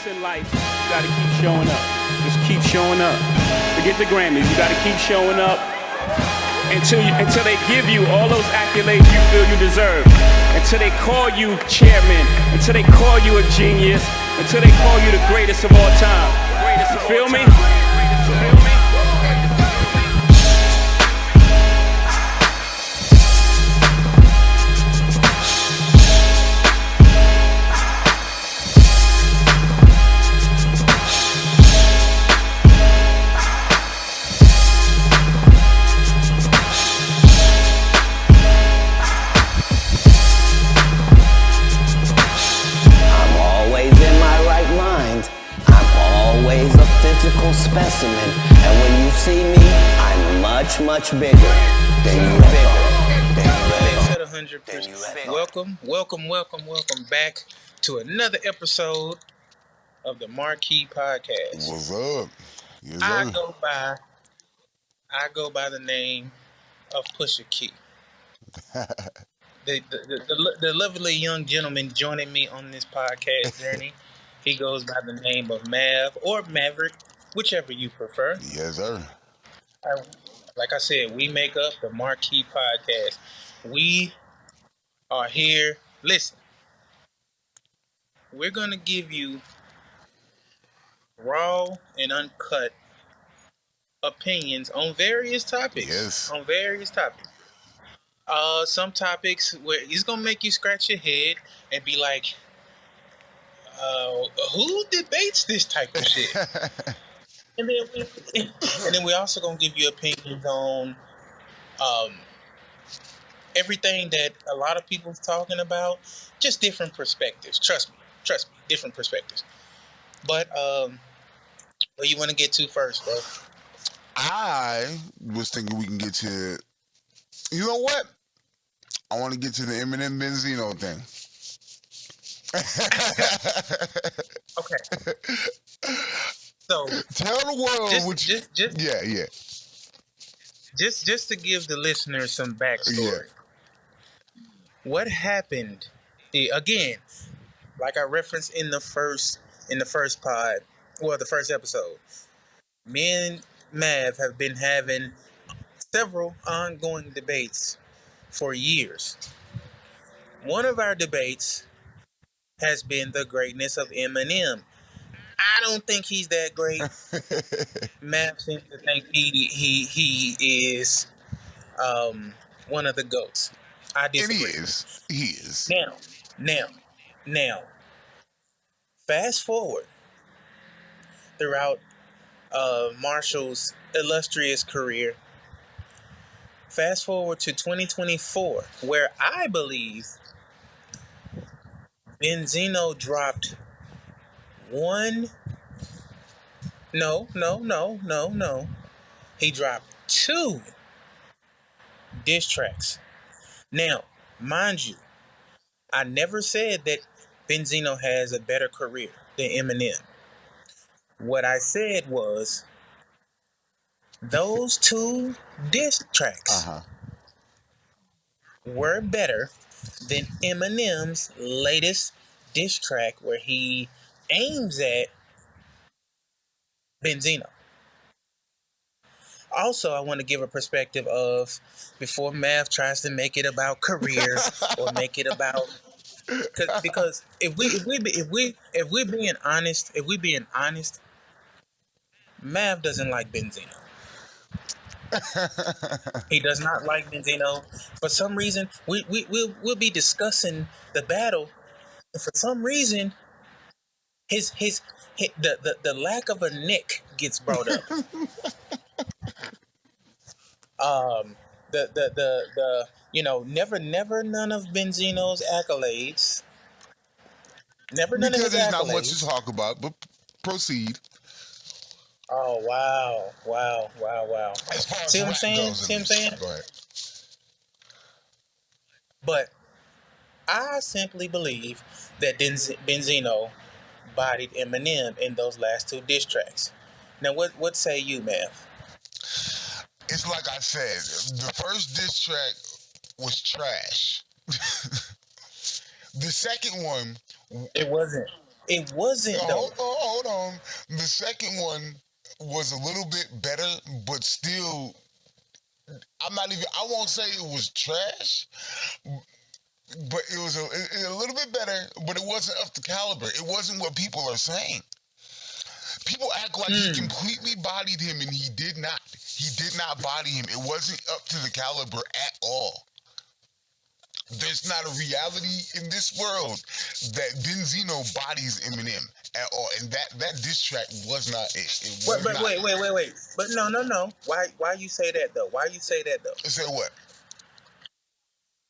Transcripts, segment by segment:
in life, you gotta keep showing up. Just keep showing up. Forget the Grammys. You gotta keep showing up until they give you all those accolades you feel you deserve. Until they call you chairman. Until they call you a genius. Until they call you the greatest of all time. You feel me? Specimen, and when you see me, I'm much bigger than you ever. 100%. Welcome back to another episode of the MarKey PodCast. What's up? Yes, I go by the name of Pusha Key. The lovely young gentleman joining me on this podcast journey, he goes by the name of Mav or Maverick, whichever you prefer. Yes, sir. Like I said, we make up the MarKey Podcast. We are here. Listen, we're going to give you raw and uncut opinions on various topics. Yes. On various topics. Some topics where it's going to make you scratch your head and be like, who debates this type of shit? And then we also gonna give you opinions on everything that a lot of people's talking about, just different perspectives. Trust me, different perspectives. But what you want to get to first, bro? I was thinking we can get to. You know what? I want to get to the Eminem Benzino thing. Okay. So tell the world just to give the listeners some backstory. Yeah. What happened? Again, like I referenced in the first pod, well, the first episode, me and Mav have been having several ongoing debates for years. One of our debates has been the greatness of Eminem. I don't think he's that great. Matt seems to think he is one of the GOATs. I disagree. And he is. Now, fast forward throughout Marshall's illustrious career. Fast forward to 2024, where I believe Benzino dropped He dropped 2 diss tracks. Now, mind you, I never said that Benzino has a better career than Eminem. What I said was those 2 diss tracks were better than Eminem's latest diss track where he aims at Benzino. Also, I want to give a perspective of, before Mav tries to make it about career or make it about, because if we're being honest, Mav doesn't like Benzino. He does not like Benzino. For some reason, we'll be discussing the battle, and for some reason, the lack of a neck gets brought up. Never none of Benzino's accolades. Because there's not much to talk about, but proceed. Oh, wow. See what I'm saying? Go ahead. But I simply believe that Benzino bodied Eminem in those last 2 diss tracks. Now, what say you, Mav? It's like I said, the first diss track was trash. The second one... It wasn't. It wasn't though. Hold on. The second one was a little bit better, but still, I won't say it was trash, but it was a little bit better, but it wasn't up to caliber. It wasn't what people are saying. People act like he completely bodied him, and he did not. He did not body him. It wasn't up to the caliber at all. There's not a reality in this world that Benzino bodies Eminem at all, and that diss track was not it. It was not. Wait. But no. Why you say that though? Why you say that though? Say what?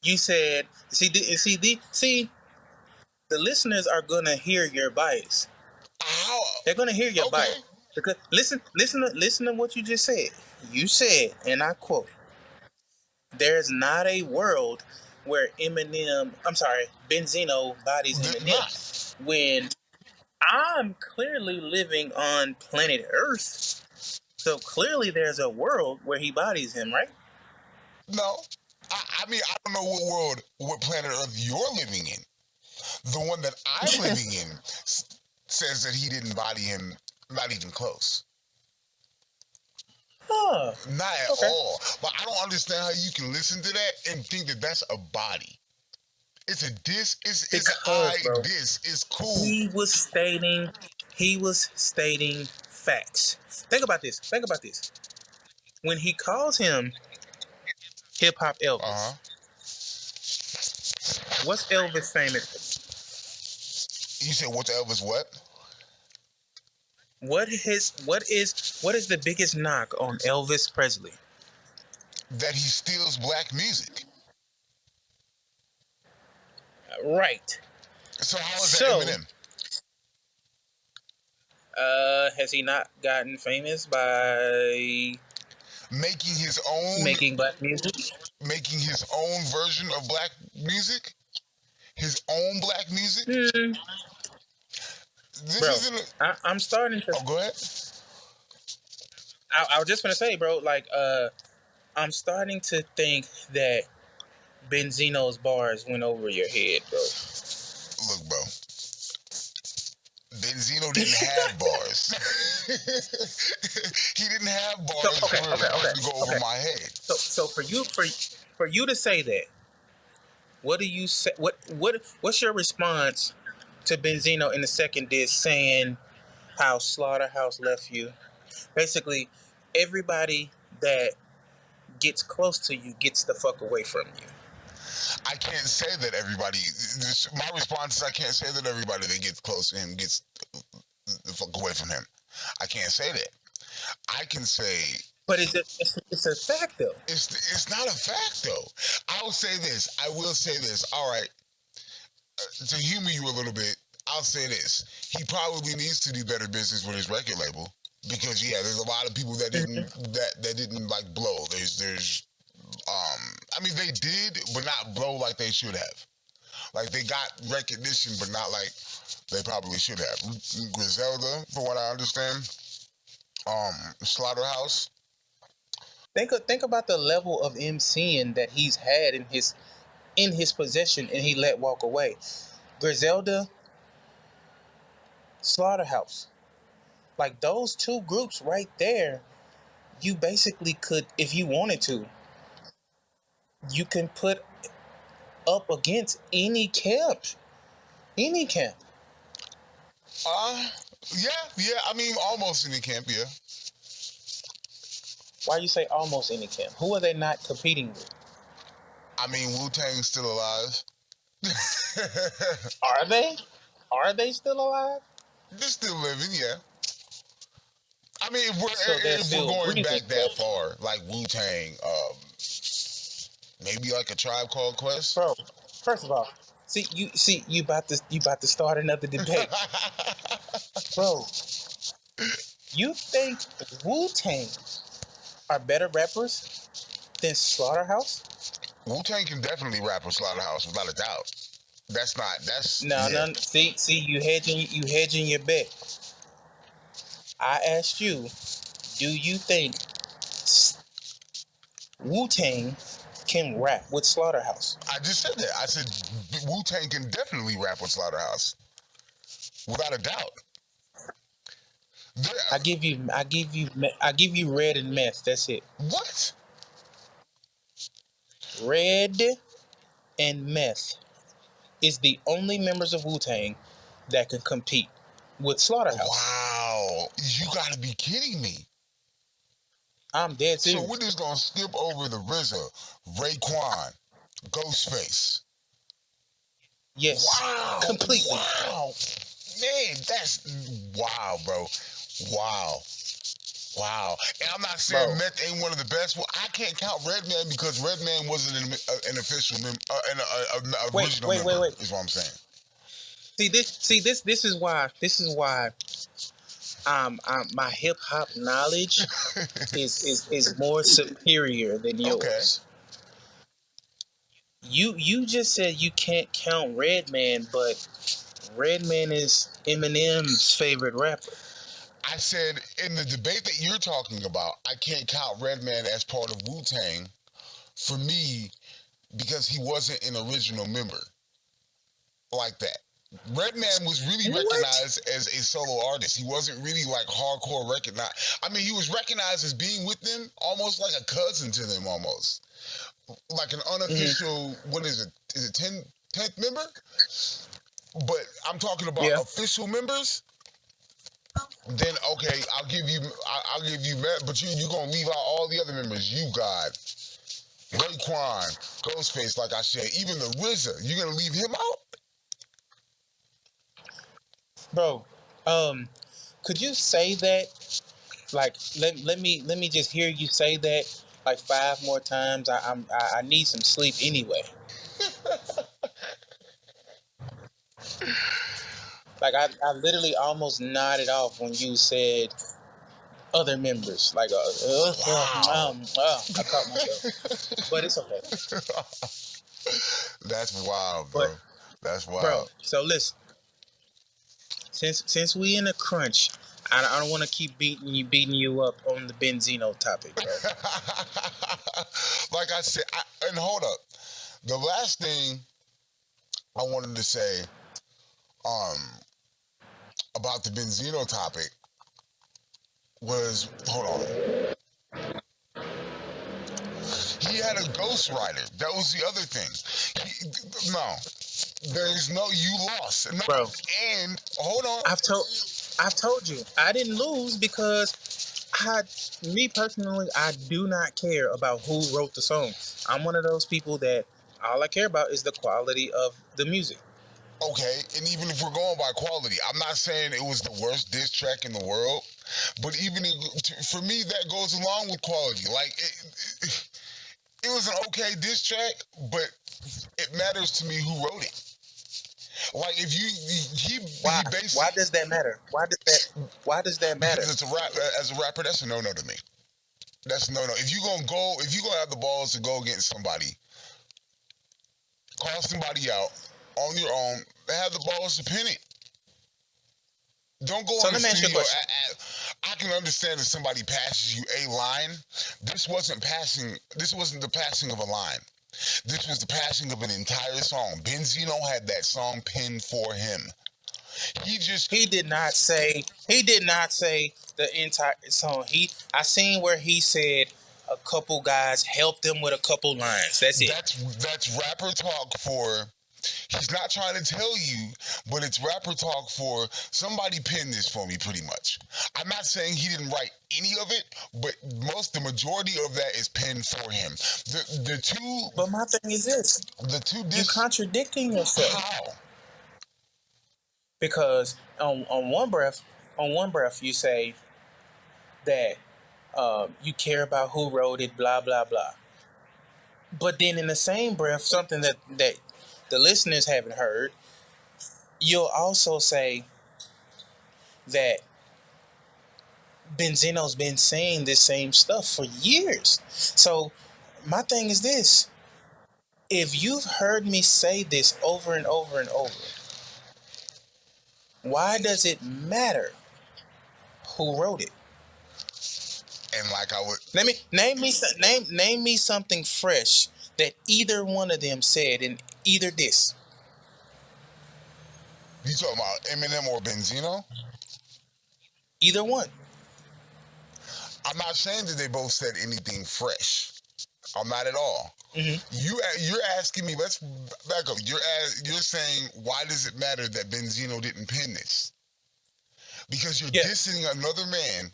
You said see, the listeners are gonna hear your bias. How? They're gonna hear your Okay. bias. Because listen to what you just said. You said, and I quote, "There's not a world where Benzino bodies There's Eminem." not. When I'm clearly living on planet Earth, so clearly there's a world where he bodies him, right? No. I mean, I don't know what planet Earth you're living in. The one that I'm living in says that he didn't body him, not even close. Huh. Not at all. But I don't understand how you can listen to that and think that that's a body. It's a diss. It's bro, diss. It's cool. He was stating facts. Think about this. When he calls him Hip Hop Elvis, what's Elvis famous for? You said what's Elvis what? What is the biggest knock on Elvis Presley? That he steals black music. Right. So how is that Eminem? Has he not gotten famous by making black music? Making his own version of black music? His own black music? Bro, I'm starting to... Oh, go ahead. I was just going to say, bro, like, I'm starting to think that Benzino's bars went over your head, bro. Look, bro. Benzino didn't have bars. He didn't have bars to go over my head. So for you to say that, what do you say? What's your response to Benzino in the second diss saying how Slaughterhouse left you? Basically, everybody that gets close to you gets the fuck away from you. I can't say that everybody. My response is I can't say that everybody that gets close to him gets the fuck away from him. I can't say that. I can say. But it's a fact though. It's not a fact though. I will say this. All right. To humor you a little bit, I'll say this. He probably needs to do better business with his record label because there's a lot of people that didn't that didn't like blow. I mean, they did, but not blow like they should have. Like, they got recognition, but not like they probably should have. Griselda, from what I understand. Slaughterhouse. Think about the level of MCing that he's had in his possession and he let walk away. Griselda, Slaughterhouse. Like, those two groups right there, you basically could, if you wanted to, you can put up against any camp. Any camp. Yeah. I mean, almost any camp, yeah. Why you say almost any camp? Who are they not competing with? I mean, Wu-Tang's still alive. Are they? Are they still alive? They're still living, yeah. I mean, if we're going back that far, like Wu-Tang, maybe like a Tribe Called Quest. Bro, first of all, you about to start another debate. Bro, you think Wu-Tang are better rappers than Slaughterhouse? Wu-Tang can definitely rap with Slaughterhouse without a doubt. No. See, you hedging your bet. I asked you, do you think Wu-Tang can rap with Slaughterhouse? I just said that. I said Wu-Tang can definitely rap with Slaughterhouse. without a doubt. There, I give you Red and Meth. That's it. what? Red and Meth is the only members of Wu-Tang that can compete with Slaughterhouse. Wow, you gotta be kidding me. I'm dead So serious. we're just gonna skip over the RZA, Raekwon, Ghostface. Yes, Wow, completely. wow, man, that's wow, bro, wow. Wow, and I'm not saying Bro. Meth ain't one of the best. Well, I can't count Redman because Redman wasn't an official member, an original member. Wait. Is what I'm saying. This is why my hip hop knowledge is more superior than Okay, yours. You just said you can't count Redman, but Redman is Eminem's favorite rapper. I said in the debate that you're talking about, I can't count Redman as part of Wu-Tang for me because he wasn't an original member like that. Redman was really What? recognized as a solo artist. He wasn't really like hardcore recognized. I mean, he was recognized as being with them, almost like a cousin to them, almost like an unofficial. What is it? Is it 10th member? But I'm talking about Yeah. official members. Then okay, I'll give you Matt, but you gonna leave out all the other members. You got Raekwon, Ghostface, like I said, even the RZA. You gonna leave him out? Bro, could you say that? Like, let me just hear you say that like 5 more times. I need some sleep anyway. Like I literally almost nodded off when you said other members. Like Wow. I caught myself, but it's okay. That's wild, bro. But That's bro, wild. so listen, since we in a crunch, I don't want to keep beating you up on the Benzino topic, bro. Like I said, and hold up. The last thing I wanted to say, um, about the Benzino topic was, hold on. He had a ghostwriter. That was the other thing. No, there's no, you lost. No, Bro. and hold on. I've told you I didn't lose because me personally, I do not care about who wrote the song. I'm one of those people that all I care about is the quality of the music. Okay, and even if we're going by quality, I'm not saying it was the worst diss track in the world, but even for me, that goes along with quality. Like, it was an okay diss track, but it matters to me who wrote it. Like, if he basically. Why does that matter? Why does that matter? Because it's a rap, as a rapper, that's a no-no to me. That's a no-no. If you gonna have the balls to go against somebody, call somebody out on your own, have the balls to pin it. Don't go So in the let me ask you a studio. question. I can understand if somebody passes you a line. This wasn't the passing of a line. This was the passing of an entire song. Benzino had that song pinned for him. He did not say the entire song. I seen where he said a couple guys helped him with a couple lines. That's it. That's rapper talk for. He's not trying to tell you, but it's rapper talk for somebody pinned this for me, pretty much. I'm not saying he didn't write any of it, but the majority of that is pinned for him. The two. But my thing is this: The two. you contradicting yourself. How? Because on one breath, you say that you care about who wrote it, blah blah blah. But then in the same breath, something that the listeners haven't heard, you'll also say that Benzino's been saying this same stuff for years. So my thing is this: if you've heard me say this over and over and over, why does it matter who wrote it? And like I would name me something fresh that either one of them said in either diss. You talking about Eminem or Benzino? Either one. I'm not saying that they both said anything fresh. I'm not at all. Mm-hmm. You're asking me. Let's back up. You're saying, why does it matter that Benzino didn't pin this? Because you're dissing another man.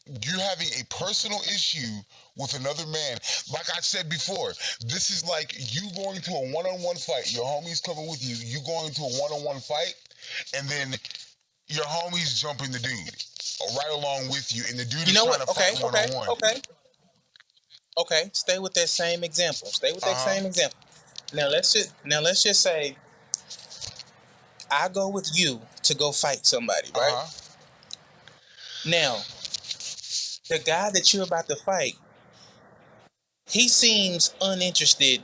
You're having a personal issue with another man. Like I said before, this is like you going to a one-on-one fight. Your homies coming with you. You going to a one-on-one fight, and then your homies jumping the dude right along with you, and the dude is trying to fight one-on-one. Okay. Stay with that same example. Now let's just say I go with you to go fight somebody, right? Now, the guy that you're about to fight, he seems uninterested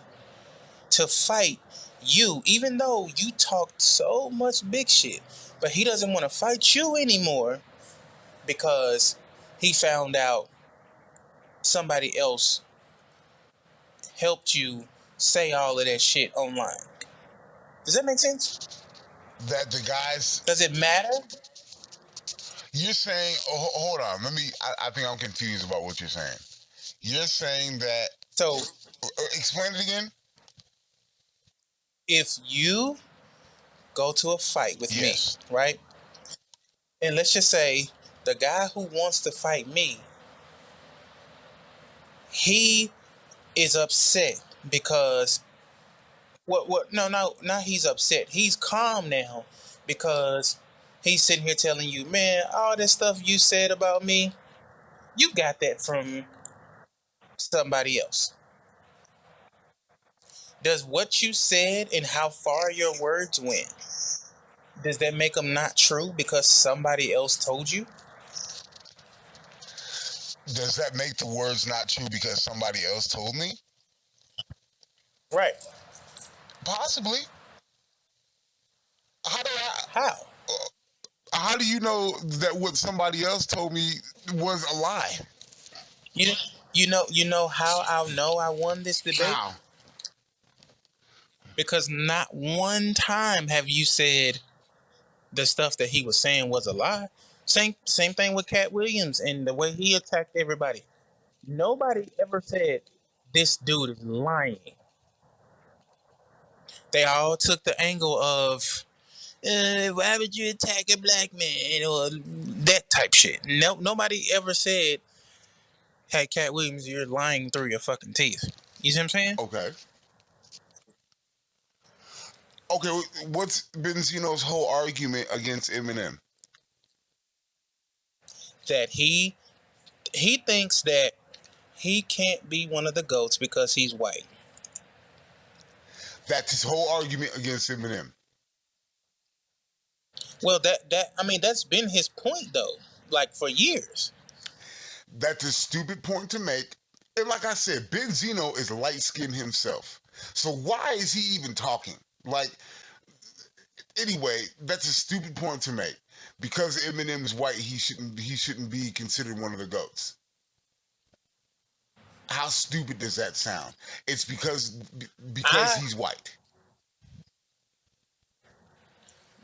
to fight you, even though you talked so much big shit. But he doesn't want to fight you anymore because he found out somebody else helped you say all of that shit online. Does that make sense? That the guys... Does it matter? You're saying... Oh, hold on. I think I'm confused about what you're saying. You're saying that... So... Explain it again. If you go to a fight with me, right? And let's just say the guy who wants to fight me, he is upset because no, he's upset. He's calm now because he's sitting here telling you, man, all this stuff you said about me, you got that from somebody else. Does what you said and how far your words went, does that make them not true because somebody else told you? Does that make the words not true because somebody else told me? Right. Possibly. How? How do you know that what somebody else told me was a lie? You know how I'll know I won this debate? How? Because not one time have you said the stuff that he was saying was a lie. Same thing with Cat Williams and the way he attacked everybody. Nobody ever said this dude is lying. They all took the angle of why would you attack a black man or that type shit. Nobody ever said, hey, Cat Williams, you're lying through your fucking teeth. You see what I'm saying? Okay. Okay, what's Benzino's whole argument against Eminem? That he thinks that he can't be one of the GOATs because he's white. That's his whole argument against Eminem. Well, that's been his point though, like for years. That's a stupid point to make. And like I said, Benzino is light-skinned himself. So why is he even talking? Like, anyway, that's a stupid point to make. Because Eminem is white, he shouldn't be considered one of the GOATs. How stupid does that sound? It's because he's white.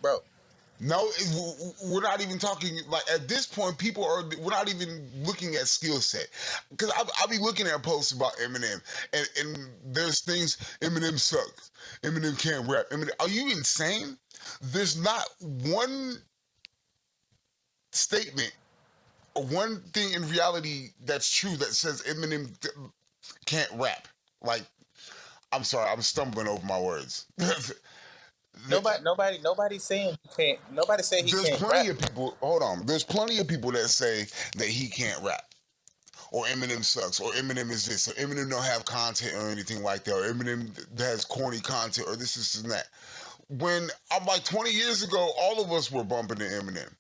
Bro. No, we're not even talking, like, at this point, we're not even looking at skill set. Because I'll be looking at posts about Eminem, and there's things, Eminem sucks, Eminem can't rap. Are you insane? There's not one statement or one thing in reality that's true that says Eminem can't rap. Like, I'm sorry, I'm stumbling over my words. Nobody's saying he can't. Nobody said he can't rap. There's plenty of people. Hold on. There's plenty of people that say that he can't rap, or Eminem sucks, or Eminem is this, or Eminem don't have content or anything like that, or Eminem has corny content, or this and that. When I'm like 20 years ago, all of us were bumping to Eminem.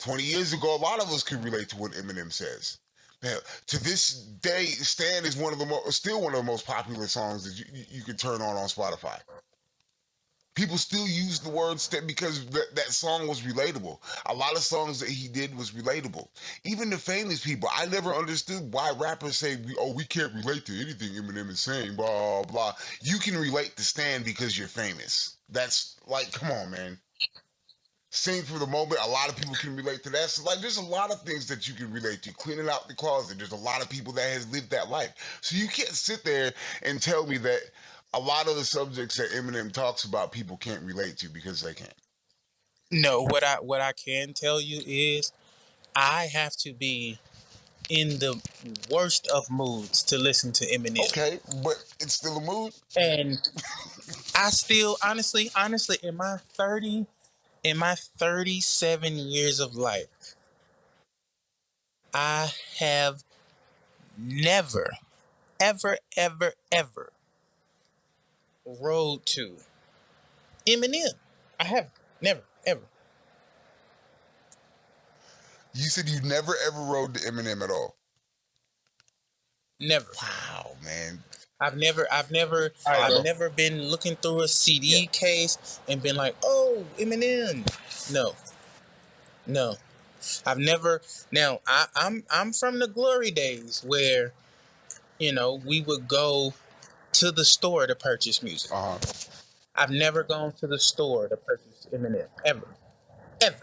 20 years ago, a lot of us could relate to what Eminem says. Hell, to this day, "Stan" is still one of the most popular songs that you can turn on Spotify. People still use the word "Stan" because that song was relatable. A lot of songs that he did was relatable. Even the famous people, I never understood why rappers say, we can't relate to anything Eminem is saying, blah, blah. You can relate to Stan because you're famous. That's like, come on, man. Sing for the moment. A lot of people can relate to that. So like, there's a lot of things that you can relate to. Cleaning out the closet. There's a lot of people that has lived that life. So you can't sit there and tell me that a lot of the subjects that Eminem talks about people can't relate to because they can't. No, what I can tell you is I have to be in the worst of moods to listen to Eminem. Okay, but it's still a mood. And I still honestly in my 37 years of life, I have never ever rode to Eminem. I have never ever. You said you never ever rode to Eminem at all. Never. Wow, man. I've never never been looking through a CD case and been like, "Oh, Eminem." No. I've never. Now I'm from the glory days where, we would go to the store to purchase music. I've never gone to the store to purchase Eminem ever. And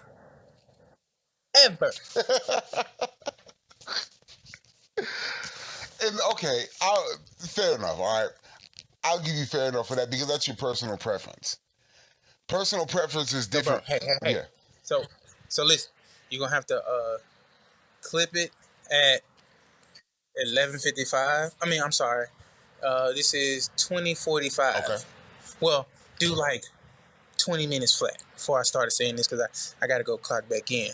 okay, fair enough. All right, I'll give you fair enough for that because that's your personal preference. Personal preference is No, bro, different. hey. Yeah. So listen, you're gonna have to clip it at 11:55. I mean, I'm sorry. This is 20:45. Okay. Well, do like 20 minutes flat before I started saying this because I got to go clock back in.